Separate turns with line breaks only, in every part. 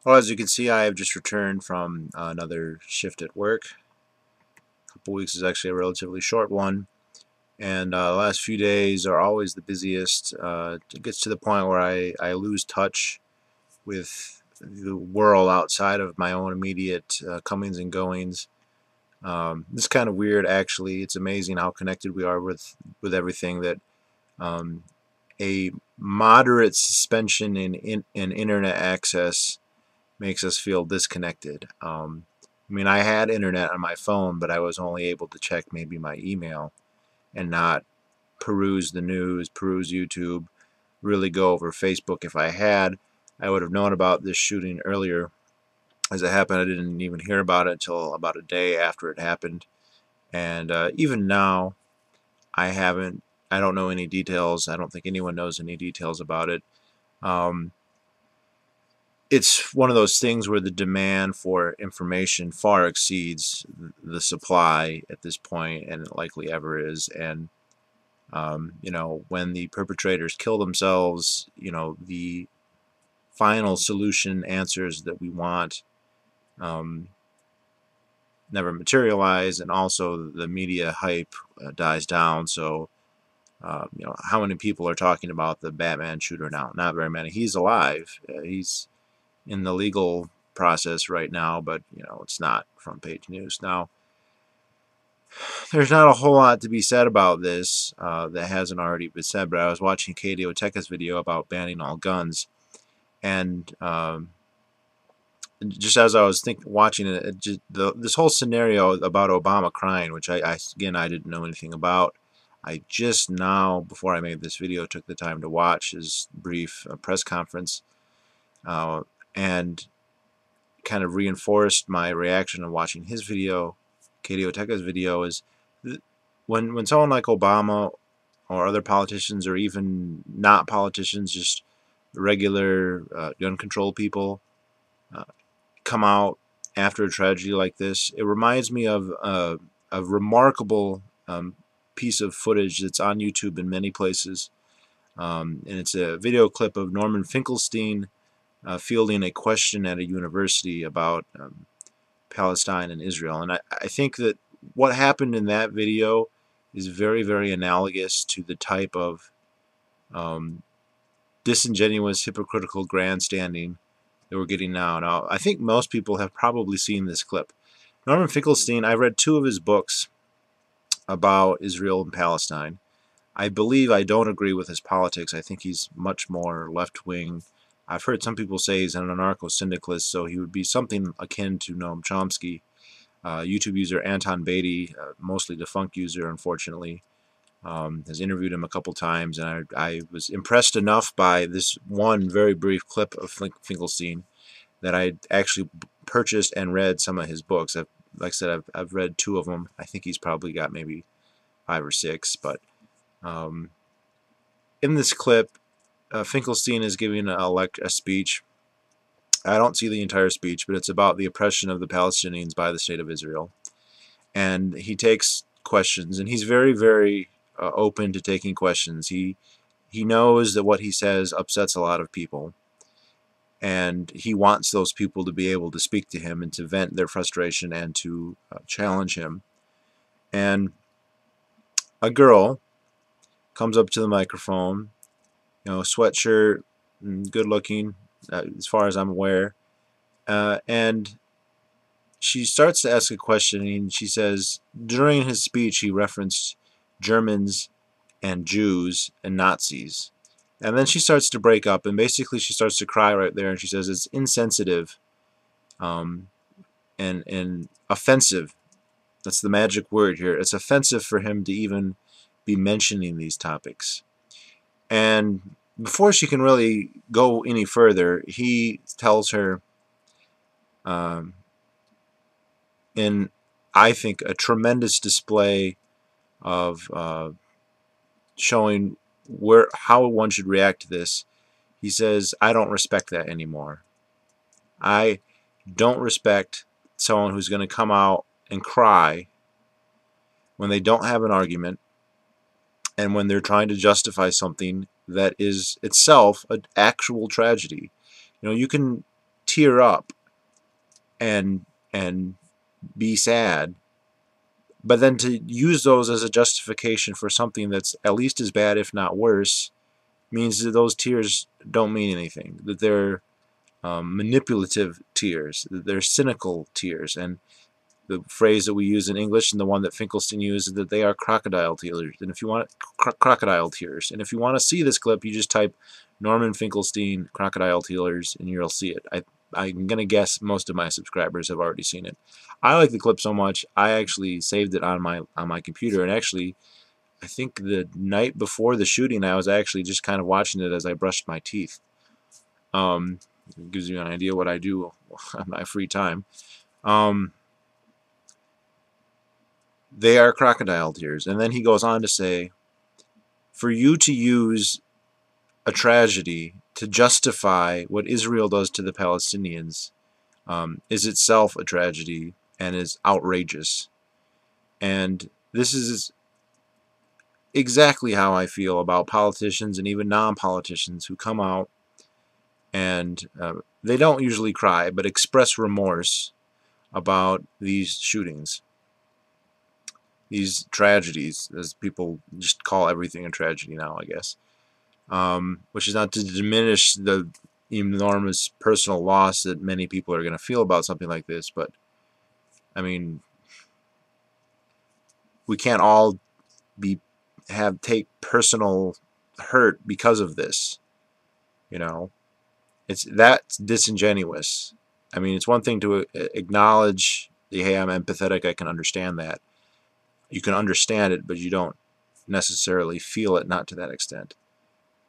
Well, as you can see, I have just returned from another shift at work. A couple weeks is actually a relatively short one, and the last few days are always the busiest. It gets to the point where I lose touch with the world outside of my own immediate comings and goings. This is kind of weird, actually. It's amazing how connected we are with everything. That um, a moderate suspension in internet access makes us feel disconnected. I mean, I had internet on my phone, but I was only able to check maybe my email and not peruse the news, peruse YouTube, really go over Facebook. If I had, I would have known about this shooting earlier. As it happened, I didn't even hear about it until about a day after it happened. And even now, I haven't, I don't know any details. I don't think anyone knows any details about it. Um, it's one of those things where the demand for information far exceeds the supply at this point, and it likely ever is. And when the perpetrators kill themselves, the final solution answers that we want um, never materialize, and also the media hype dies down. So, how many people are talking about the Batman shooter now? Not very many. He's alive. He's in the legal process right now, but it's not front page news. Now, there's not a whole lot to be said about this that hasn't already been said, but I was watching Katie Oteka's video about banning all guns, and just as I was watching it, this whole scenario about Obama crying, which again I didn't know anything about. I just now, before I made this video, took the time to watch his brief press conference, and kind of reinforced my reaction of watching his video, Katie Oteka's video. Is when someone like Obama or other politicians, or even not politicians, just regular gun control people, uh, come out after a tragedy like this, it reminds me of a remarkable piece of footage that's on YouTube in many places. And it's a video clip of Norman Finkelstein fielding a question at a university about Palestine and Israel. And I think that what happened in that video is very, very analogous to the type of um, disingenuous, hypocritical grandstanding that we're getting now. Now, I think most people have probably seen this clip. Norman Finkelstein, I read 2 of his books about Israel and Palestine. I believe I don't agree with his politics. I think he's much more left-wing. I've heard some people say he's an anarcho-syndicalist, so he would be something akin to Noam Chomsky. YouTube user Anton Beatty, mostly defunct user, unfortunately, has interviewed him a couple times, and I was impressed enough by this one very brief clip of Finkelstein that I actually purchased and read some of his books. Like I said, I've read 2 of them. I think he's probably got maybe 5 or 6. But um, in this clip, Finkelstein is giving a speech. I don't see the entire speech, but it's about the oppression of the Palestinians by the State of Israel. And he takes questions, and he's very, very open to taking questions. He knows that what he says upsets a lot of people, and he wants those people to be able to speak to him and to vent their frustration and to challenge him. And a girl comes up to the microphone, sweatshirt, good looking, as far as I'm aware, and she starts to ask a question, and she says, during his speech, he referenced Germans and Jews and Nazis. And then she starts to break up, and basically she starts to cry right there, and she says it's insensitive um, and offensive. That's the magic word here. It's offensive for him to even be mentioning these topics. And before she can really go any further, he tells her, um, in, I think, a tremendous display of showing how one should react to this. He says, I don't respect that anymore. I don't respect someone who's going to come out and cry when they don't have an argument, and when they're trying to justify something that is itself an actual tragedy. You can tear up and be sad, but then to use those as a justification for something that's at least as bad, if not worse, means that those tears don't mean anything, that they're manipulative tears, that they're cynical tears. And the phrase that we use in English and the one that Finkelstein used is that they are crocodile tears. And if you want crocodile tears, and if you want to see this clip, you just type Norman Finkelstein crocodile tears and you'll see it. I'm gonna guess most of my subscribers have already seen it. I like the clip so much I actually saved it on my computer, and actually I think the night before the shooting I was actually just kind of watching it as I brushed my teeth. It gives you an idea what I do on my free time. They are crocodile tears. And then he goes on to say, for you to use a tragedy to justify what Israel does to the Palestinians is itself a tragedy and is outrageous. And this is exactly how I feel about politicians and even non-politicians who come out and they don't usually cry but express remorse about these shootings, these tragedies, as people just call everything a tragedy now, I guess. Which is not to diminish the enormous personal loss that many people are going to feel about something like this, but I mean, we can't all take personal hurt because of this, you know. That's disingenuous. I mean, it's one thing to acknowledge, hey, I'm empathetic, I can understand that. You can understand it, but you don't necessarily feel it, not to that extent.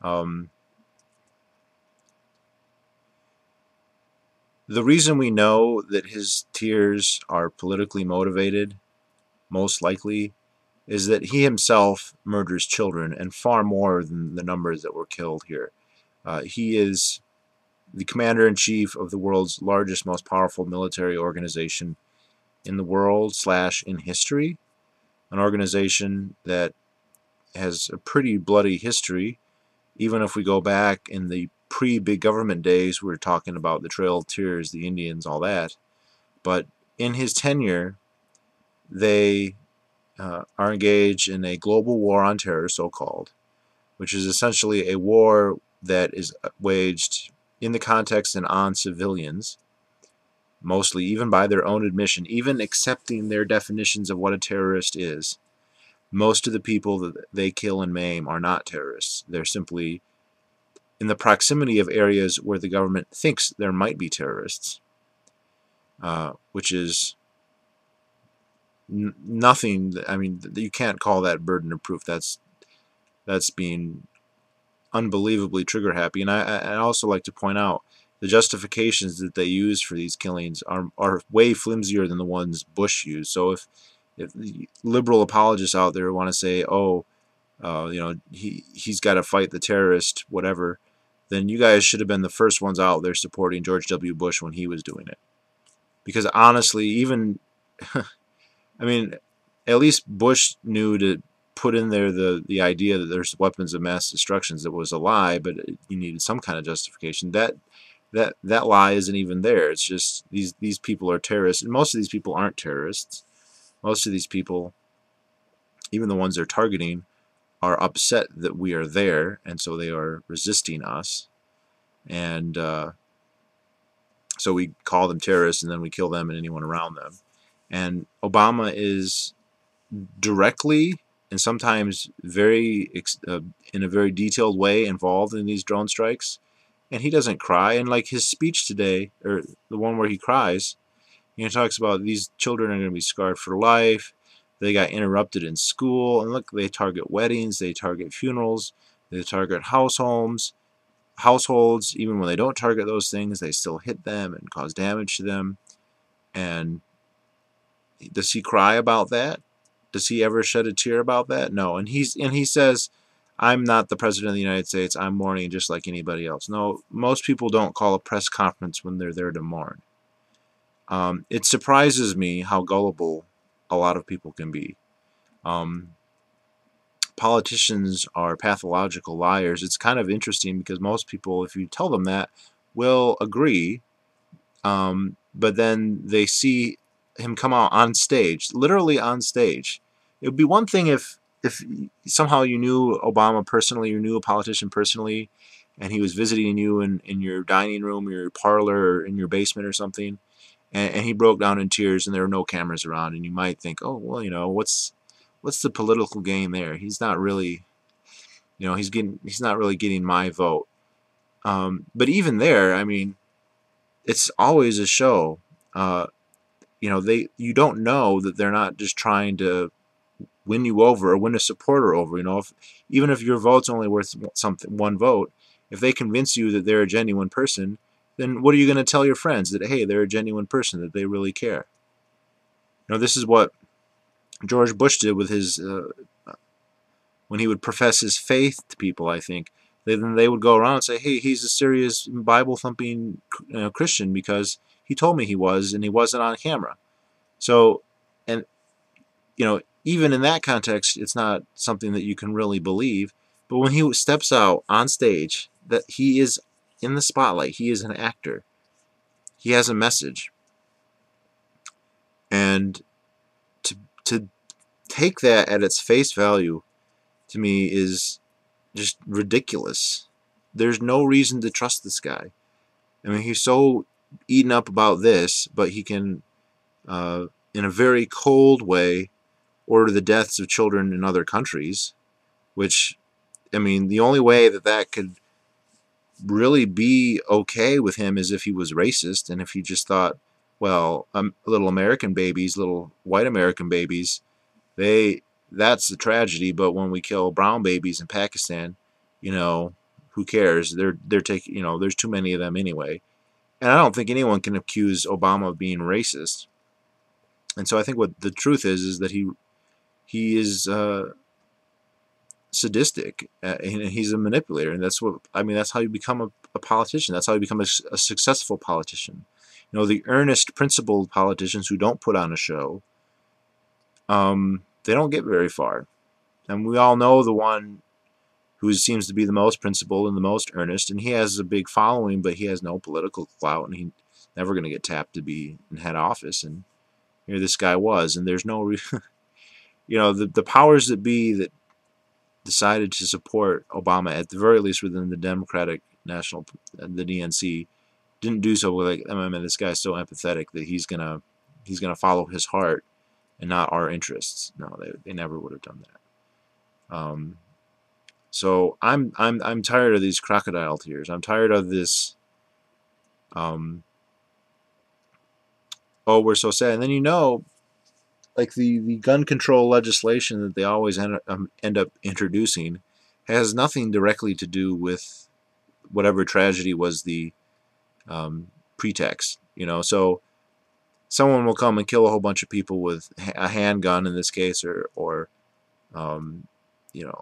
The reason we know that his tears are politically motivated, most likely, is that he himself murders children, and far more than the numbers that were killed here. He is the commander-in-chief of the world's largest, most powerful military organization in the world / in history, an organization that has a pretty bloody history. Even if we go back in the pre-big government days, we're talking about the Trail of Tears, the Indians, all that. But in his tenure, they are engaged in a global war on terror, so-called, which is essentially a war that is waged in the context and on civilians, mostly, even by their own admission, even accepting their definitions of what a terrorist is. Most of the people that they kill and maim are not terrorists. They're simply in the proximity of areas where the government thinks there might be terrorists, which is nothing. I mean, you can't call that burden of proof. That's being unbelievably trigger happy. And I also like to point out the justifications that they use for these killings are way flimsier than the ones Bush used. So if the liberal apologists out there want to say, oh, you know, he's got to fight the terrorist, whatever, then you guys should have been the first ones out there supporting George W. Bush when he was doing it. Because honestly, even, I mean, at least Bush knew to put in there the idea that there's weapons of mass destruction. That was a lie, but you needed some kind of justification. That lie isn't even there. It's just these people are terrorists, and most of these people aren't terrorists. Most of these people, even the ones they're targeting, are upset that we are there, and so they are resisting us. And so we call them terrorists, and then we kill them and anyone around them. And Obama is directly and sometimes very in a very detailed way involved in these drone strikes, and he doesn't cry. And like his speech today, or the one where he cries, he talks about these children are going to be scarred for life. They got interrupted in school, and look, they target weddings, they target funerals, they target households. Even when they don't target those things, they still hit them and cause damage to them. And does he cry about that? Does he ever shed a tear about that? No. And he says, I'm not the president of the United States. I'm mourning just like anybody else. No, most people don't call a press conference when they're there to mourn. It surprises me how gullible a lot of people can be. Politicians are pathological liars. It's kind of interesting because most people, if you tell them that, will agree, But then they see him come out on stage, literally on stage. It would be one thing if somehow you knew Obama personally, you knew a politician personally, and he was visiting you in your dining room, or your parlor, or in your basement or something, and he broke down in tears, and there were no cameras around, and you might think, oh well, what's the political gain there? He's not really, he's not really getting my vote. But even there, I mean, it's always a show. Uh, you don't know that they're not just trying to win you over or win a supporter over. Even if your vote's only worth something, one vote, if they convince you that they're a genuine person, then what are you going to tell your friends? That, hey, they're a genuine person, that they really care. This is what George Bush did with his when he would profess his faith to people. I think then they would go around and say, hey, he's a serious Bible thumping Christian because he told me he was, and he wasn't on camera. So, and even in that context, it's not something that you can really believe. But when he steps out on stage, that he is in the spotlight, he is an actor, he has a message, and to take that at its face value, to me, is just ridiculous. There's no reason to trust this guy. I mean, he's so eaten up about this, but he can, in a very cold way, order the deaths of children in other countries, which, I mean, the only way that that could really be okay with him is if he was racist, and if he just thought, well, little American babies, little white American babies, that's the tragedy, but when we kill brown babies in Pakistan, who cares? They're taking, there's too many of them anyway. And I don't think anyone can accuse Obama of being racist. And so I think what the truth is that he is sadistic, and he's a manipulator, and that's how you become a politician. That's how you become a successful politician. The earnest, principled politicians who don't put on a show, they don't get very far. And we all know the one who seems to be the most principled and the most earnest, and he has a big following, but he has no political clout, and he's never going to get tapped to be in head office. And here this guy was, and there's no the powers that be that decided to support Obama, at the very least within the Democratic National, the DNC, didn't do so with, I mean, this guy's so empathetic that he's gonna follow his heart and not our interests. No, they never would have done that. So I'm tired of these crocodile tears. I'm tired of this. Oh, we're so sad. And then like the gun control legislation that they always end up introducing has nothing directly to do with whatever tragedy was the pretext. So someone will come and kill a whole bunch of people with a handgun in this case, or a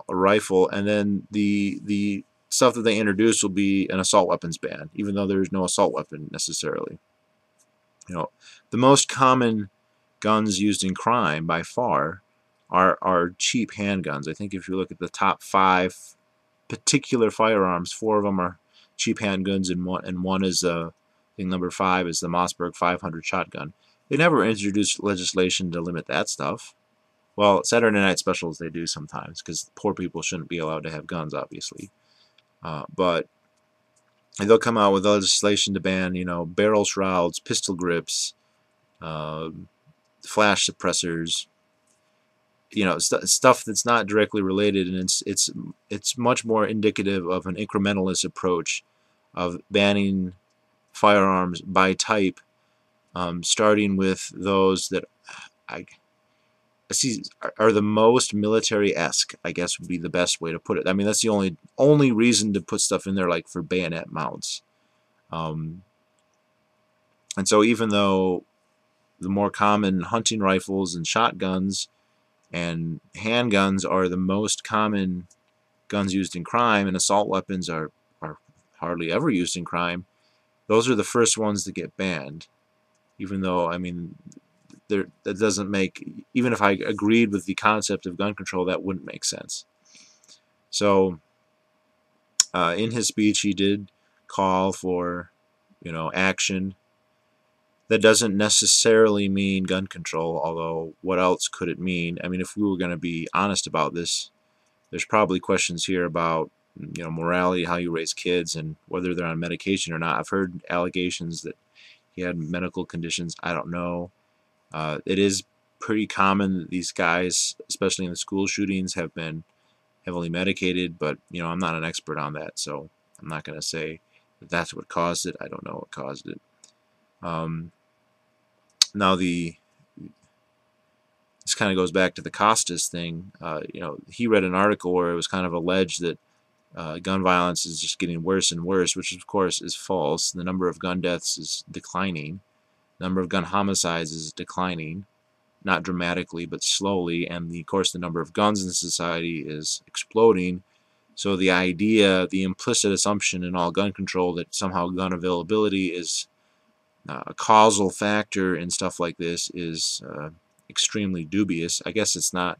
rifle, and then the stuff that they introduce will be an assault weapons ban, even though there's no assault weapon necessarily. The most common guns used in crime by far are cheap handguns. I think if you look at the top 5 particular firearms, 4 of them are cheap handguns, and one is I think number 5 is the Mossberg 500 shotgun. They never introduced legislation to limit that stuff. Well, Saturday Night Specials they do sometimes, because poor people shouldn't be allowed to have guns, obviously. But they'll come out with legislation to ban, barrel shrouds, pistol grips, flash suppressors, stuff that's not directly related, and it's much more indicative of an incrementalist approach of banning firearms by type, starting with those that I see are the most military-esque, I guess would be the best way to put it. I mean, that's the only reason to put stuff in there, like for bayonet mounts. And so even though the more common hunting rifles and shotguns and handguns are the most common guns used in crime, and assault weapons are hardly ever used in crime, those are the first ones to get banned. Even though, I mean, that doesn't make, even if I agreed with the concept of gun control, that wouldn't make sense. So in his speech he did call for action, That doesn't necessarily mean gun control, although what else could it mean? I mean, if we were going to be honest about this, there's probably questions here about, you know, morality, how you raise kids, and whether they're on medication or not. I've heard allegations that he had medical conditions. I don't know. It is pretty common that these guys, especially in the school shootings, have been heavily medicated, but, you know, I'm not an expert on that, so I'm not going to say that that's what caused it. I don't know what caused it. Now this kind of goes back to the Costas thing. You know, he read an article where it was kind of alleged that gun violence is just getting worse and worse, which of course is false. The number of gun deaths is declining. The number of gun homicides is declining, not dramatically but slowly, and of course the number of guns in society is exploding. So the idea, the implicit assumption in all gun control that somehow gun availability is a causal factor in stuff like this is extremely dubious. I guess it's not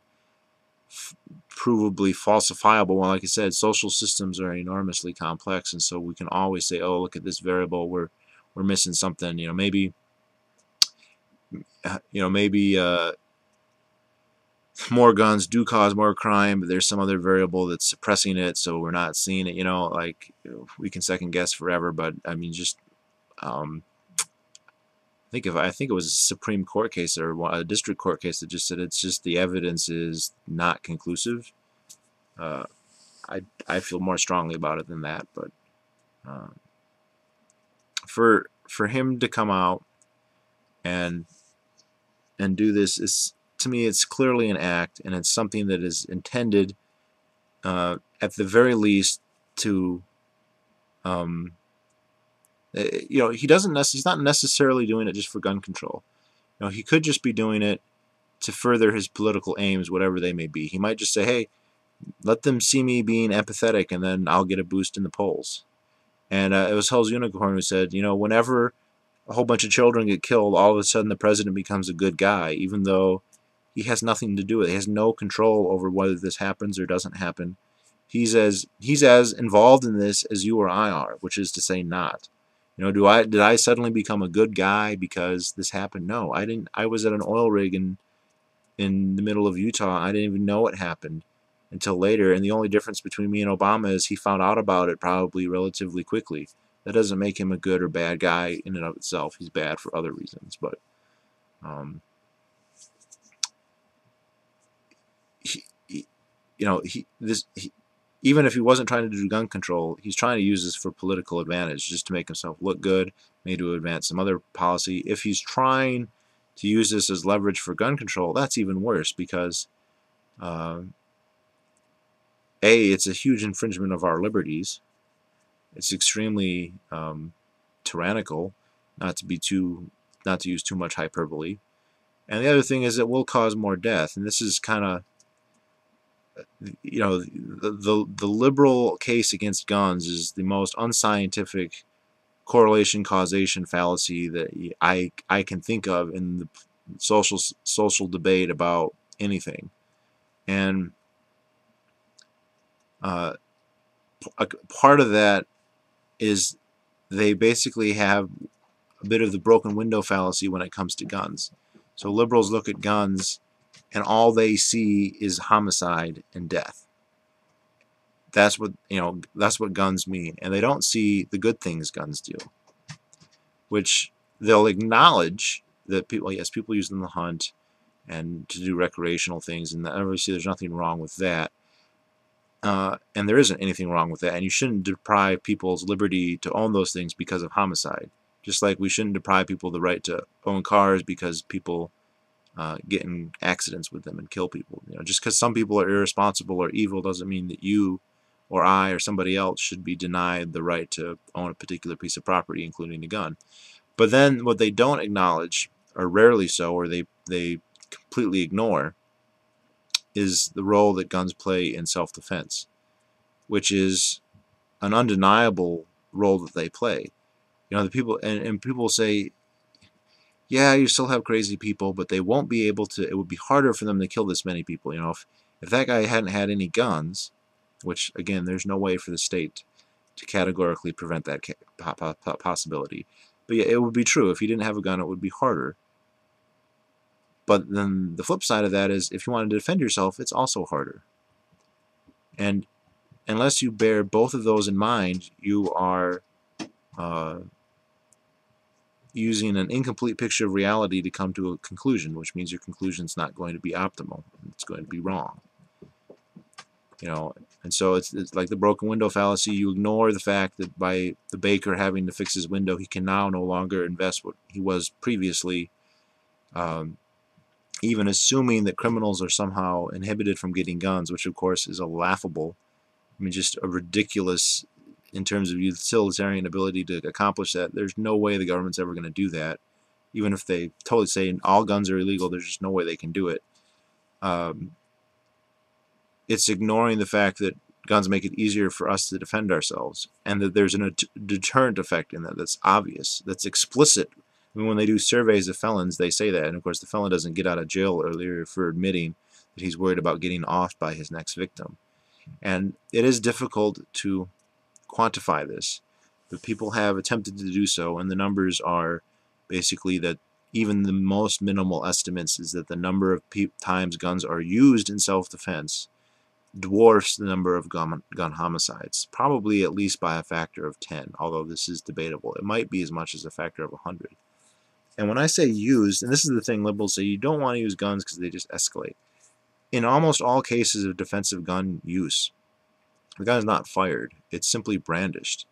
provably falsifiable. Well, like I said, social systems are enormously complex, and so we can always say, oh, look at this variable, we're missing something. You know, maybe more guns do cause more crime, but there's some other variable that's suppressing it, so we're not seeing it. You know, like, we can second guess forever, but I mean, just I think it was a Supreme Court case or a district court case that just said it's just the evidence is not conclusive. I feel more strongly about it than that, but for him to come out and do this is, to me, it's clearly an act, and it's something that is intended at the very least to you know, he's not necessarily doing it just for gun control. You know, he could just be doing it to further his political aims, whatever they may be. He might just say, hey, let them see me being empathetic, and then I'll get a boost in the polls. And it was Hell's Unicorn who said, you know, whenever a whole bunch of children get killed, all of a sudden the president becomes a good guy, even though he has nothing to do with it. He has no control over whether this happens or doesn't happen. He's as involved in this as you or I are, which is to say not. You know, did I suddenly become a good guy because this happened? No, I didn't. I was at an oil rig in the middle of Utah. I didn't even know it happened until later. And the only difference between me and Obama is he found out about it probably relatively quickly. That doesn't make him a good or bad guy in and of itself. He's bad for other reasons, but you know, even if he wasn't trying to do gun control, he's trying to use this for political advantage, just to make himself look good, maybe to advance some other policy. If he's trying to use this as leverage for gun control, that's even worse, because it's a huge infringement of our liberties. It's extremely tyrannical, not to use too much hyperbole. And the other thing is it will cause more death, and this is kind of, you know, the liberal case against guns is the most unscientific correlation causation fallacy that I can think of in the social debate about anything. And a part of that is they basically have a bit of the broken window fallacy when it comes to guns. So liberals look at guns and all they see is homicide and death. That's what, you know, that's what guns mean, and they don't see the good things guns do, which they'll acknowledge that people use them to hunt and to do recreational things, and obviously there's nothing wrong with that, and there isn't anything wrong with that, and you shouldn't deprive people's liberty to own those things because of homicide, just like we shouldn't deprive people the right to own cars because people get in accidents with them and kill people. You know, just because some people are irresponsible or evil doesn't mean that you or I or somebody else should be denied the right to own a particular piece of property, including a gun. But then what they don't acknowledge, or rarely so, or they completely ignore, is the role that guns play in self-defense, which is an undeniable role that they play. You know, the people and people say, yeah, you still have crazy people, but they won't be able to, it would be harder for them to kill this many people. You know, if that guy hadn't had any guns, which, again, there's no way for the state to categorically prevent that possibility. But yeah, it would be true. If he didn't have a gun, it would be harder. But then the flip side of that is, if you want to defend yourself, it's also harder. And unless you bear both of those in mind, you are using an incomplete picture of reality to come to a conclusion, which means your conclusion is not going to be optimal. It's going to be wrong. And so it's like the broken window fallacy. You ignore the fact that by the baker having to fix his window, he can now no longer invest what he was previously, even assuming that criminals are somehow inhibited from getting guns, which of course is a laughable, just a ridiculous, in terms of utilitarian ability to accomplish that. There's no way the government's ever going to do that. Even if they totally say all guns are illegal, there's just no way they can do it. It's ignoring the fact that guns make it easier for us to defend ourselves, and that there's a deterrent effect in that that's obvious, that's explicit. When they do surveys of felons, they say that, and of course the felon doesn't get out of jail earlier for admitting that he's worried about getting offed by his next victim. And it is difficult to quantify this, but people have attempted to do so, and the numbers are basically that even the most minimal estimates is that the number of times guns are used in self-defense dwarfs the number of gun homicides, probably at least by a factor of 10, although this is debatable. It might be as much as a factor of 100. And when I say used, and this is the thing liberals say, you don't want to use guns because they just escalate. In almost all cases of defensive gun use, the gun is not fired, it's simply brandished.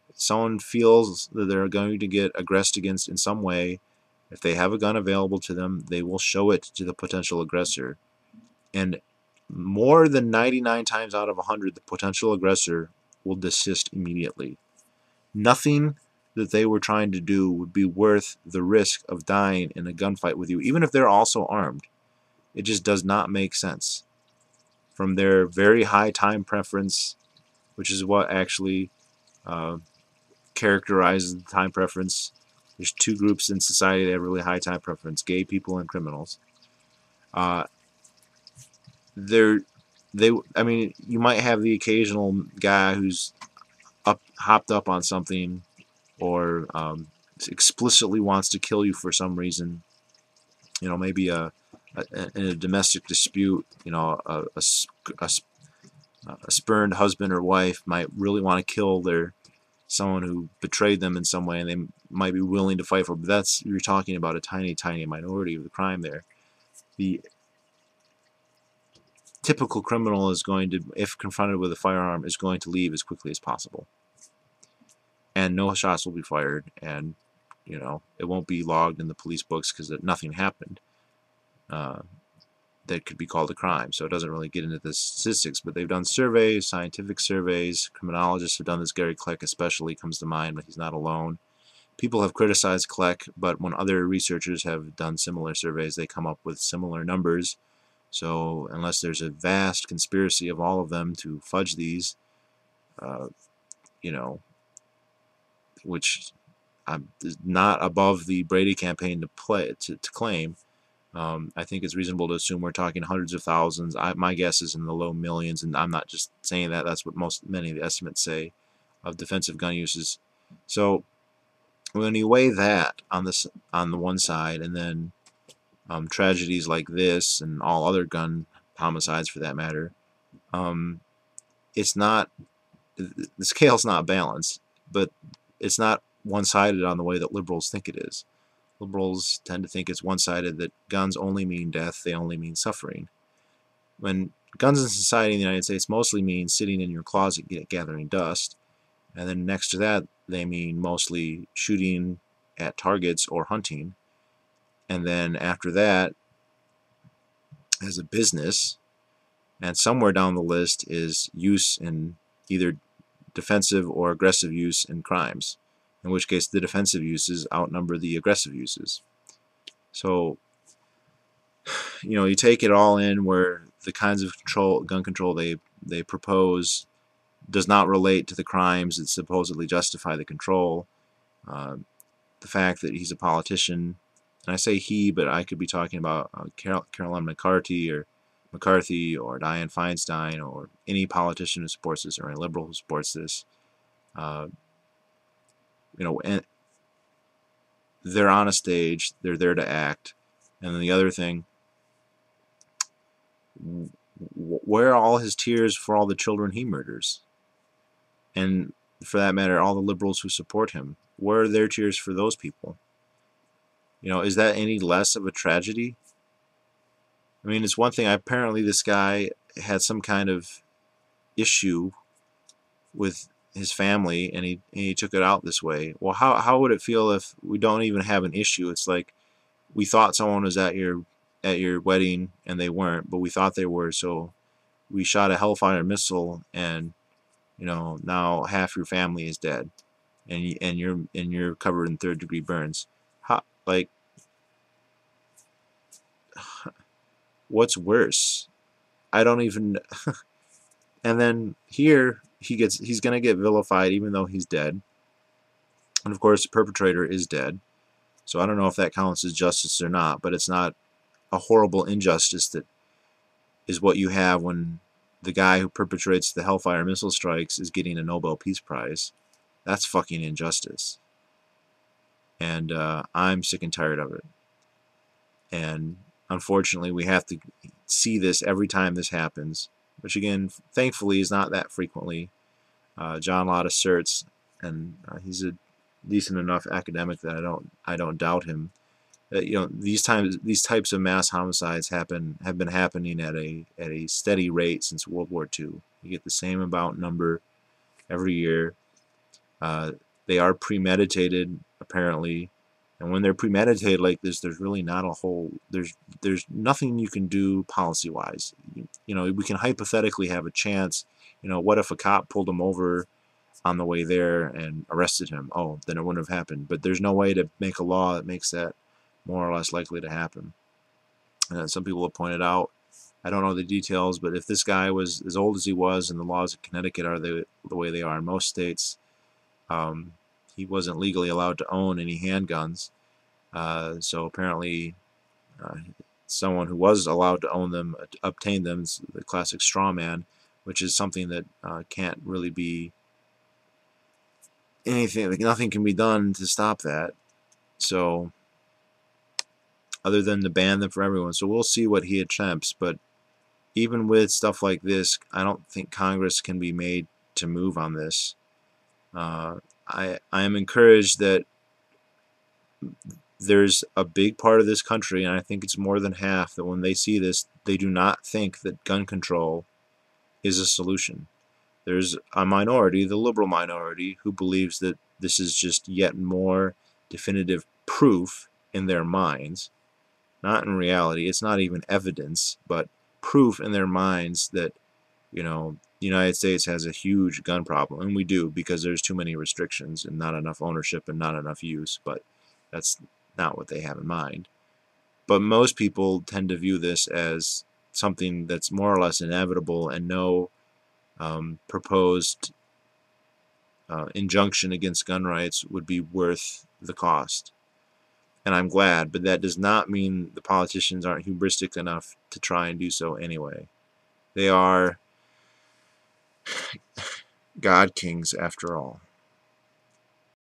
If someone feels that they're going to get aggressed against in some way, if they have a gun available to them, they will show it to the potential aggressor. And more than 99 times out of 100, the potential aggressor will desist immediately. Nothing that they were trying to do would be worth the risk of dying in a gunfight with you, even if they're also armed. It just does not make sense. From their very high time preference, which is what actually characterizes the time preference. There's two groups in society that have really high time preference: gay people and criminals. I mean, you might have the occasional guy who's hopped up on something, or explicitly wants to kill you for some reason. Maybe in a domestic dispute, a spurned husband or wife might really want to kill someone who betrayed them in some way, and they might be willing to fight for. But you're talking about a tiny, tiny minority of the crime there. The typical criminal is going to, if confronted with a firearm, is going to leave as quickly as possible, and no shots will be fired, and it won't be logged in the police books because nothing happened that could be called a crime. So it doesn't really get into the statistics, but they've done surveys, scientific surveys. Criminologists have done this. Gary Kleck especially comes to mind, but he's not alone. People have criticized Kleck, but when other researchers have done similar surveys, they come up with similar numbers. So unless there's a vast conspiracy of all of them to fudge these, which is not above the Brady campaign to claim, I think it's reasonable to assume we're talking hundreds of thousands. My guess is in the low millions, and I'm not just saying that. That's what many of the estimates say of defensive gun uses. So when you weigh that on the one side, and then tragedies like this and all other gun homicides for that matter, it's not, the scale's not balanced, but it's not one-sided on the way that liberals think it is. Liberals tend to think it's one-sided, that guns only mean death, they only mean suffering. When guns in society in the United States mostly mean sitting in your closet gathering dust, and then next to that they mean mostly shooting at targets or hunting, and then after that as a business, and somewhere down the list is use in either defensive or aggressive use in crimes, in which case the defensive uses outnumber the aggressive uses. So you take it all in, where the kinds of gun control they propose does not relate to the crimes that supposedly justify the control. The fact that he's a politician, and I say he, but I could be talking about Caroline McCarthy or Dianne Feinstein, or any politician who supports this, or any liberal who supports this. And they're on a stage, they're there to act. And then the other thing, where are all his tears for all the children he murders? And for that matter, all the liberals who support him, where are their tears for those people? You know, is that any less of a tragedy? I mean, it's one thing, apparently this guy had some kind of issue with his family, and he took it out this way. Well, how would it feel if we don't even have an issue? It's like, we thought someone was at your wedding and they weren't, but we thought they were, so we shot a Hellfire missile, and you know, now half your family is dead, and you're covered in third-degree burns. How, like, what's worse? I don't even. And then here he's gonna get vilified even though he's dead, and of course the perpetrator is dead. So I don't know if that counts as justice or not, but it's not a horrible injustice that is what you have when the guy who perpetrates the Hellfire missile strikes is getting a Nobel Peace Prize. That's fucking injustice. And I'm sick and tired of it. And unfortunately, we have to see this every time this happens, which again, thankfully, is not that frequently. John Lott asserts, and he's a decent enough academic that I don't doubt him, that, you know, these types of mass homicides have been happening at a steady rate since World War II. You get the same about number every year. They are premeditated, apparently, and when they're premeditated like this, there's really not a whole there's nothing you can do policy-wise. You know, we can hypothetically have a chance. You know, what if a cop pulled him over on the way there and arrested him? Oh, then it wouldn't have happened. But there's no way to make a law that makes that more or less likely to happen. And some people have pointed out, I don't know the details, but if this guy was as old as he was, and the laws of Connecticut are the way they are in most states, he wasn't legally allowed to own any handguns. So apparently someone who was allowed to own them obtained them. It's the classic straw man, which is something that can't really be anything, like, nothing can be done to stop that. So other than to ban them for everyone. So we'll see what he attempts, but even with stuff like this, I don't think Congress can be made to move on this. I am encouraged that there's a big part of this country, and I think it's more than half, that when they see this, they do not think that gun control is a solution. There's a minority, the liberal minority, who believes that this is just yet more definitive proof in their minds, not in reality. It's not even evidence, but proof in their minds that, you know, the United States has a huge gun problem, and we do, because there's too many restrictions and not enough ownership and not enough use, but that's not what they have in mind. But most people tend to view this as something that's more or less inevitable, and no proposed injunction against gun rights would be worth the cost. And I'm glad, but that does not mean the politicians aren't hubristic enough to try and do so anyway. They are God kings after all.